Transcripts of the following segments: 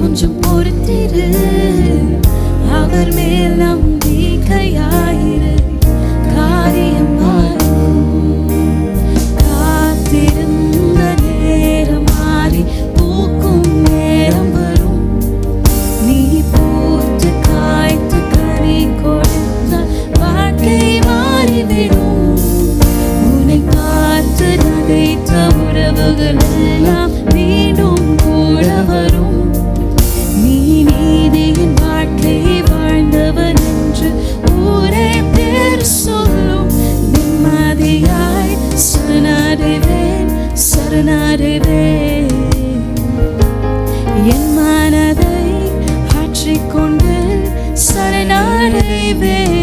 கொஞ்சம் பொறுத்திரு, அவர் மேல் நம்பிக்கையாயிரு, காரியம் மாறும். காத்திருந்த நேரம் மாறி பூக்கும் நேரம் வரும். நீ பூத்து காய்த்து கனி கொடுத்தால் வாழ்க்கை மாறிவிடும். உன்னை பார்த்து நகைத்த உறவுகள் எல்லாம் மீண்டும் கூட வரும். நீ நீதியின் வாழ்க்கை வாழ்ந்தவன் என்று ஊரே பேர் சொல்லும். நிம்மதியாய் சரணடைவேன், சரணடைவேன். என் மனதை ஆற்றிக்கொண்டு சரணடைவேன்.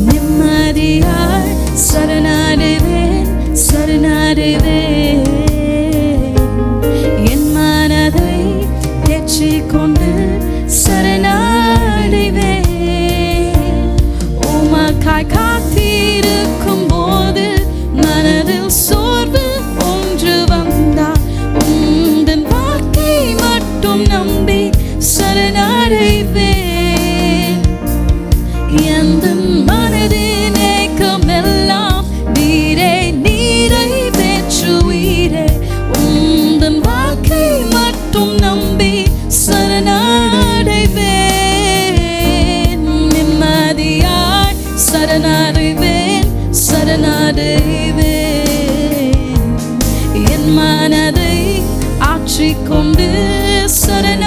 நிம்மதியாய் சரணடைவேன், சரணடைவேன். என் மனதை தேற்றிக்கொண்டு சரணடைவேன். உமக்காய் காத்திருக்கும் போது மனதில் சோர்வு ஒன்று வந்தால் உந்தன் வாக்கை மட்டும் நம்பி சரணடைவேன். எந்த மனதின் ஏக்கமெல்லாம் நீரை நிறைவேற்றுவீரே. உந்தன் வாக்கை மட்டும் நம்பி சரணடைவேன். நிம்மதியாய் சரணடைவேன், சரணடைவேன். என் மனதை ஆற்றிக்கொண்டு சரண